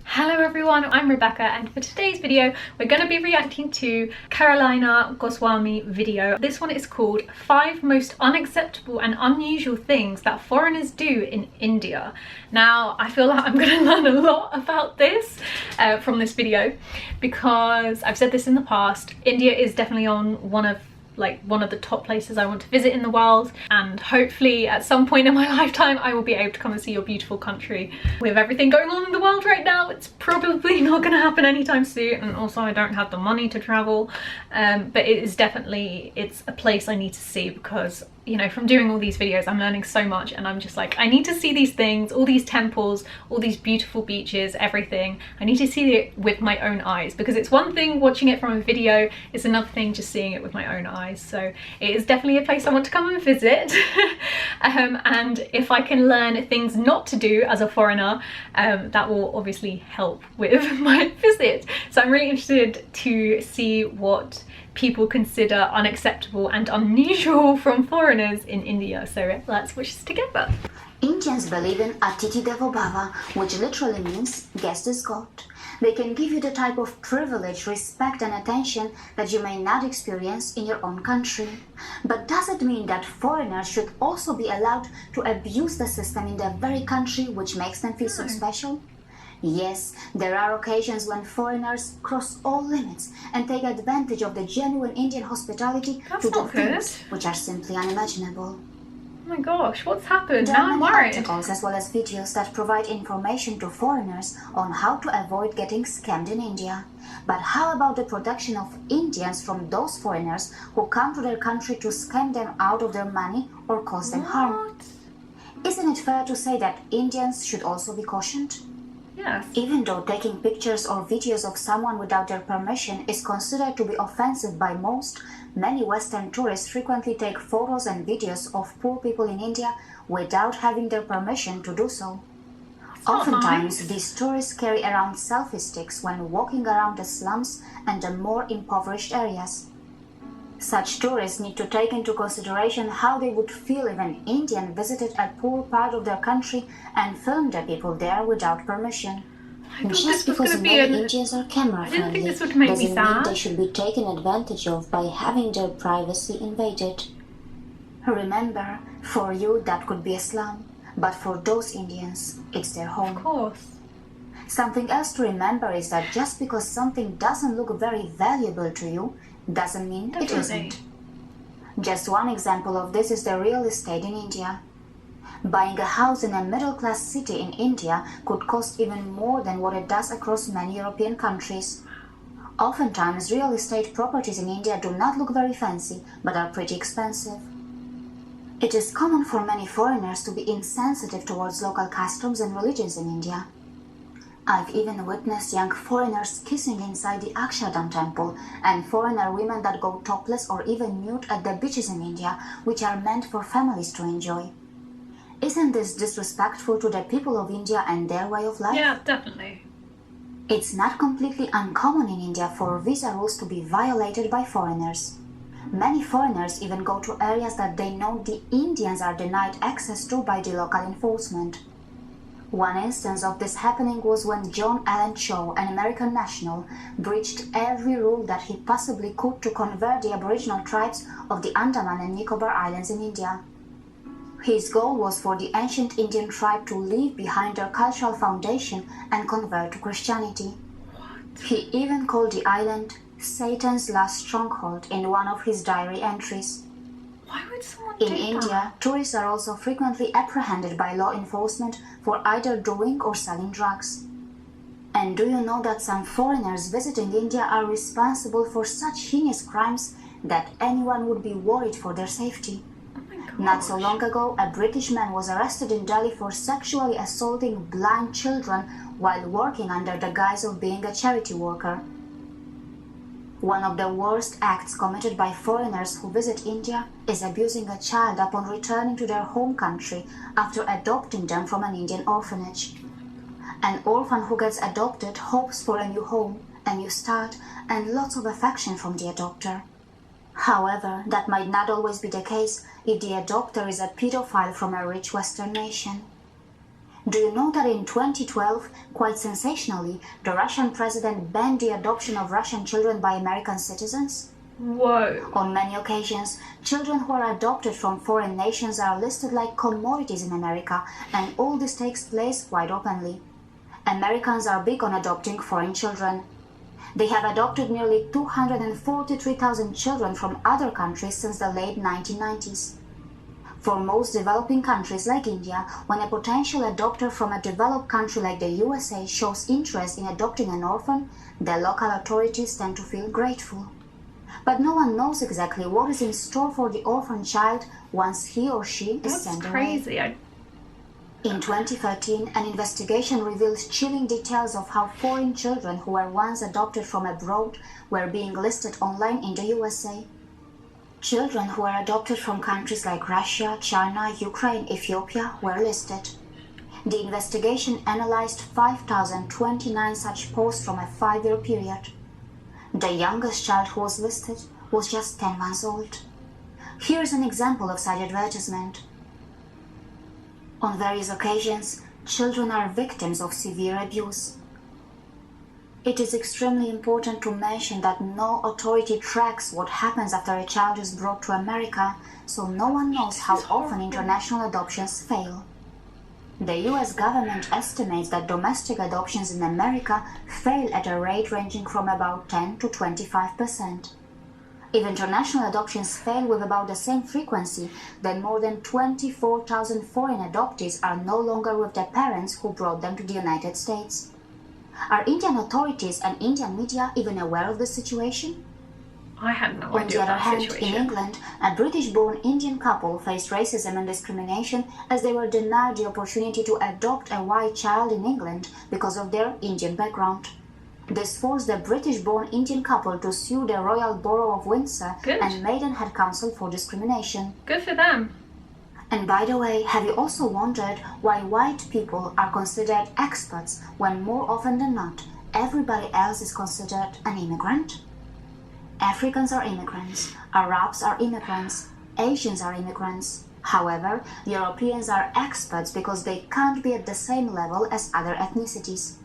Hello everyone, I'm Rebecca, and for today's video we're going to be reacting to Karolina Goswami video. This one is called 5 Most Unacceptable and Unusual Things That Foreigners Do in India. Now I feel like I'm going to learn a lot about this from this video, because I've said this in the past, India is definitely on one of the top places I want to visit in the world, and hopefully at some point in my lifetime I will be able to come and see your beautiful country. With everything going on in the world right now, it's probably not going to happen anytime soon, and also I don't have the money to travel, but it's a place I need to see, because you know, from doing all these videos I'm learning so much, and I'm just like, I need to see these things, all these temples, all these beautiful beaches, everything. I need to see it with my own eyes, because it's one thing watching it from a video, it's another thing just seeing it with my own eyes. So it is definitely a place I want to come and visit. And if I can learn things not to do as a foreigner, that will obviously help with my visit. So I'm really interested to see what people consider unacceptable and unusual from foreigners in India. So let's watch this together. Indians believe in Atiti Devo Bhava, which literally means guest is God. They can give you the type of privilege, respect and attention that you may not experience in your own country. But does it mean that foreigners should also be allowed to abuse the system in their very country which makes them feel so special? Yes, there are occasions when foreigners cross all limits and take advantage of the genuine Indian hospitality to do things which are simply unimaginable. Oh my gosh, what's happened? There Now are I'm many worried. articles as well as videos that provide information to foreigners on how to avoid getting scammed in India. But how about the protection of Indians from those foreigners who come to their country to scam them out of their money or cause them harm? Isn't it fair to say that Indians should also be cautioned? Yes. Even though taking pictures or videos of someone without their permission is considered to be offensive by most, many Western tourists frequently take photos and videos of poor people in India without having their permission to do so. Oftentimes, these tourists carry around selfie sticks when walking around the slums and the more impoverished areas. Such tourists need to take into consideration how they would feel if an Indian visited a poor part of their country and filmed the people there without permission. Just because many Indians are camera friendly doesn't mean they should be taken advantage of by having their privacy invaded. Remember, for you that could be a slum, but for those Indians, it's their home. Of course. Something else to remember is that just because something doesn't look very valuable to you, doesn't mean it isn't. Just one example of this is the real estate in India. Buying a house in a middle-class city in India could cost even more than what it does across many European countries. Oftentimes, real estate properties in India do not look very fancy, but are pretty expensive. It is common for many foreigners to be insensitive towards local customs and religions in India. I've even witnessed young foreigners kissing inside the Akshardham temple, and foreigner women that go topless or even nude at the beaches in India, which are meant for families to enjoy. Isn't this disrespectful to the people of India and their way of life? Yeah, definitely. It's not completely uncommon in India for visa rules to be violated by foreigners. Many foreigners even go to areas that they know the Indians are denied access to by the local enforcement. One instance of this happening was when John Allen Shaw, an American national, breached every rule that he possibly could to convert the Aboriginal tribes of the Andaman and Nicobar Islands in India. His goal was for the ancient Indian tribe to leave behind their cultural foundation and convert to Christianity. He even called the island Satan's last stronghold in one of his diary entries. Why would someone do that? In India, tourists are also frequently apprehended by law enforcement for either doing or selling drugs. And do you know that some foreigners visiting India are responsible for such heinous crimes that anyone would be worried for their safety? Not so long ago, a British man was arrested in Delhi for sexually assaulting blind children while working under the guise of being a charity worker. One of the worst acts committed by foreigners who visit India is abusing a child upon returning to their home country after adopting them from an Indian orphanage. An orphan who gets adopted hopes for a new home, a new start, and lots of affection from the adopter. However, that might not always be the case if the adopter is a pedophile from a rich Western nation. Do you know that in 2012, quite sensationally, the Russian president banned the adoption of Russian children by American citizens? Whoa. On many occasions, children who are adopted from foreign nations are listed like commodities in America, and all this takes place quite openly. Americans are big on adopting foreign children. They have adopted nearly 243,000 children from other countries since the late 1990s. For most developing countries like India, when a potential adopter from a developed country like the USA shows interest in adopting an orphan, the local authorities tend to feel grateful. But no one knows exactly what is in store for the orphan child once he or she is sent away. That's crazy. In 2013, an investigation revealed chilling details of how foreign children who were once adopted from abroad were being listed online in the USA. Children who were adopted from countries like Russia, China, Ukraine, Ethiopia were listed. The investigation analyzed 5,029 such posts from a 5-year period. The youngest child who was listed was just 10 months old. Here is an example of such advertisement. On various occasions, children are victims of severe abuse. It is extremely important to mention that no authority tracks what happens after a child is brought to America, so no one knows how often international adoptions fail. The US government estimates that domestic adoptions in America fail at a rate ranging from about 10 to 25%. If international adoptions fail with about the same frequency, then more than 24,000 foreign adoptees are no longer with their parents who brought them to the United States. Are Indian authorities and Indian media even aware of the situation? I had no On idea the other of that hand, situation. in England, a British-born Indian couple faced racism and discrimination as they were denied the opportunity to adopt a white child in England because of their Indian background. This forced the British-born Indian couple to sue the Royal Borough of Windsor Good. and Maidenhead Council for discrimination. Good for them. And by the way, have you also wondered why white people are considered experts when more often than not, everybody else is considered an immigrant? Africans are immigrants, Arabs are immigrants, Asians are immigrants. However, Europeans are experts because they can't be at the same level as other ethnicities.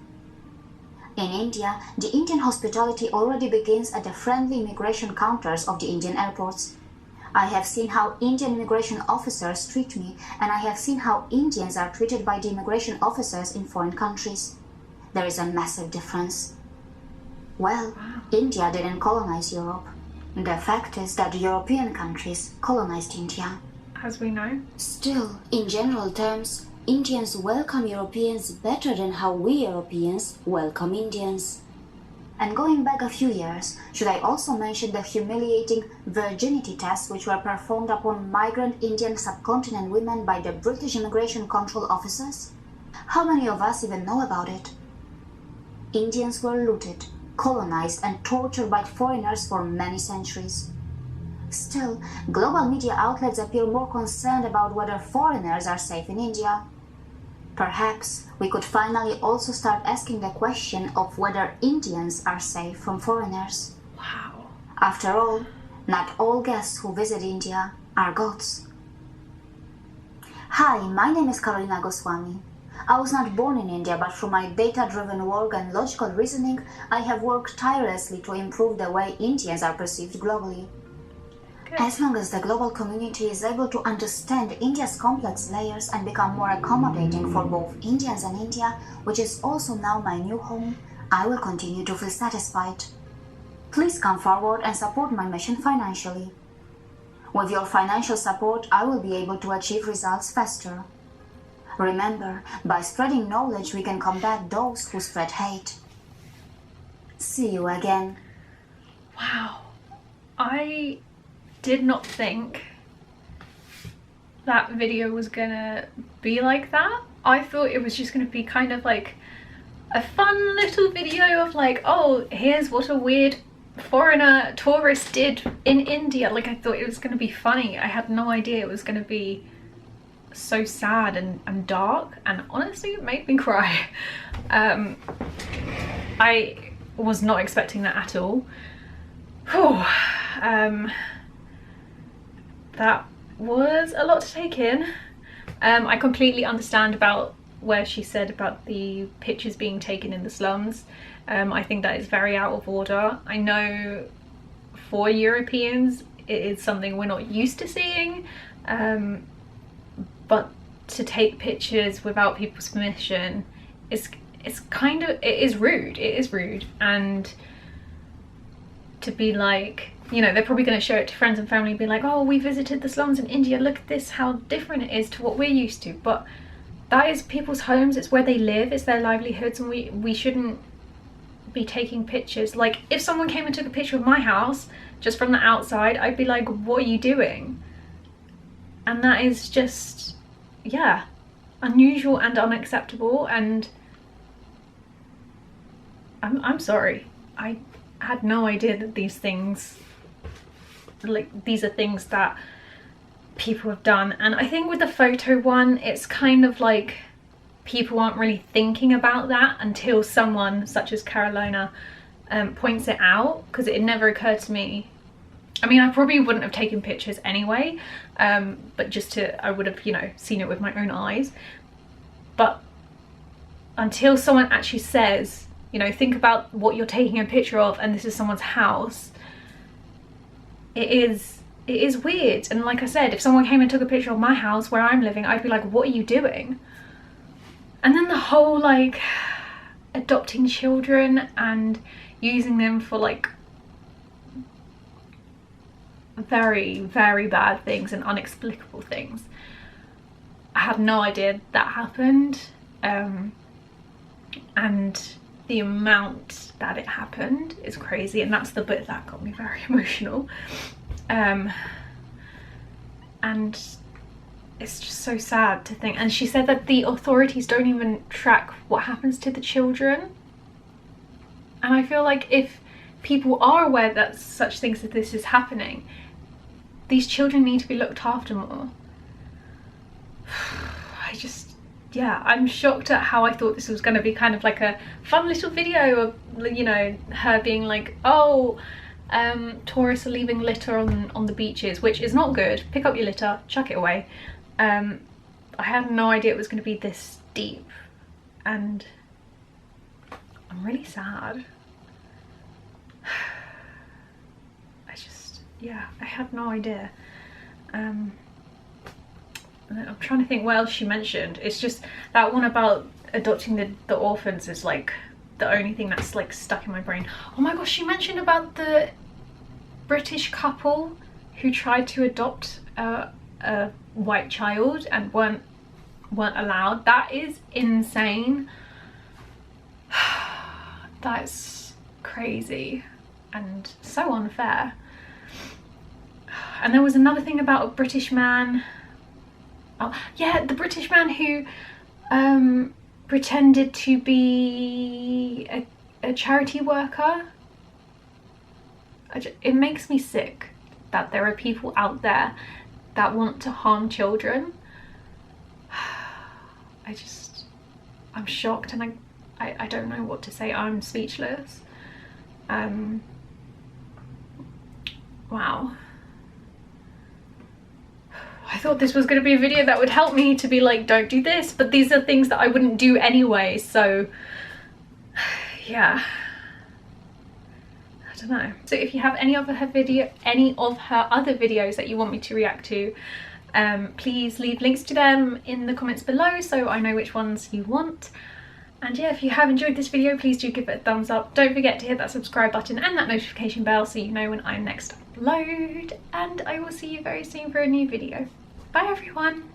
In India, the Indian hospitality already begins at the friendly immigration counters of the Indian airports. I have seen how Indian immigration officers treat me, and I have seen how Indians are treated by the immigration officers in foreign countries. There is a massive difference. Well, India didn't colonize Europe. The fact is that European countries colonized India. As we know. Still, in general terms, Indians welcome Europeans better than how we Europeans welcome Indians. And going back a few years, should I also mention the humiliating virginity tests which were performed upon migrant Indian subcontinent women by the British immigration control officers? How many of us even know about it? Indians were looted, colonized and tortured by foreigners for many centuries. Still, global media outlets appear more concerned about whether foreigners are safe in India. Perhaps we could finally also start asking the question of whether Indians are safe from foreigners. Wow. After all, not all guests who visit India are gods. Hi, my name is Karolina Goswami. I was not born in India, but through my data-driven work and logical reasoning, I have worked tirelessly to improve the way Indians are perceived globally. Good. As long as the global community is able to understand India's complex layers and become more accommodating for both Indians and India, which is also now my new home, I will continue to feel satisfied. Please come forward and support my mission financially. With your financial support, I will be able to achieve results faster. Remember, by spreading knowledge, we can combat those who spread hate. See you again. Wow. I did not think that video was gonna be like that. I thought it was just gonna be kind of like a fun little video of like, oh, here's what a weird foreigner tourist did in India. Like, I thought it was gonna be funny. I had no idea it was gonna be so sad and dark, and honestly it made me cry. I was not expecting that at all. Whew. That was a lot to take in. I completely understand about where she said about the pictures being taken in the slums. I think that is very out of order. I know for Europeans it is something we're not used to seeing, but to take pictures without people's permission is kind of, it is rude. And to be like, you know, they're probably going to show it to friends and family and be like, oh, we visited the slums in India, look at this, how different it is to what we're used to. But that is people's homes, it's where they live, it's their livelihoods, and we shouldn't be taking pictures. Like, if someone came and took a picture of my house just from the outside, I'd be like, what are you doing? And that is just, yeah, unusual and unacceptable. And I'm sorry, I had no idea that these things, like, these are things that people have done. And I think with the photo one, it's kind of like people aren't really thinking about that until someone such as Karolina points it out, because it never occurred to me. I mean, I probably wouldn't have taken pictures anyway, but just I would have, you know, seen it with my own eyes. But until someone actually says, you know, think about what you're taking a picture of and this is someone's house, it is weird. And like I said, if someone came and took a picture of my house where I'm living, I'd be like, what are you doing? And then the whole, like, adopting children and using them for, like, very, very bad things and inexplicable things. I had no idea that happened. And the amount that it happened is crazy, and that's the bit that got me very emotional. And it's just so sad to think. And she said that the authorities don't even track what happens to the children. And I feel like if people are aware that such things as this is happening, these children need to be looked after more. Yeah, I'm shocked at how I thought this was going to be kind of like a fun little video of, you know, her being like, oh, tourists are leaving litter on the beaches, which is not good. Pick up your litter, chuck it away. I had no idea it was going to be this deep, and I'm really sad. Yeah, I had no idea. I'm trying to think what else she mentioned. It's just that one about adopting the orphans is like the only thing that's like stuck in my brain. Oh my gosh, she mentioned about the British couple who tried to adopt a white child and weren't allowed. That is insane. That's crazy and so unfair. And there was another thing about a British man. Oh yeah, the British man who pretended to be a charity worker. It makes me sick that there are people out there that want to harm children. I'm shocked, and I don't know what to say. I'm speechless. Wow. I thought this was going to be a video that would help me to be like, don't do this, but these are things that I wouldn't do anyway, so yeah, I don't know. So if you have any of her other videos that you want me to react to, please leave links to them in the comments below so I know which ones you want. And yeah, if you have enjoyed this video, please do give it a thumbs up. Don't forget to hit that subscribe button and that notification bell so you know when I next upload. And I will see you very soon for a new video. Bye everyone!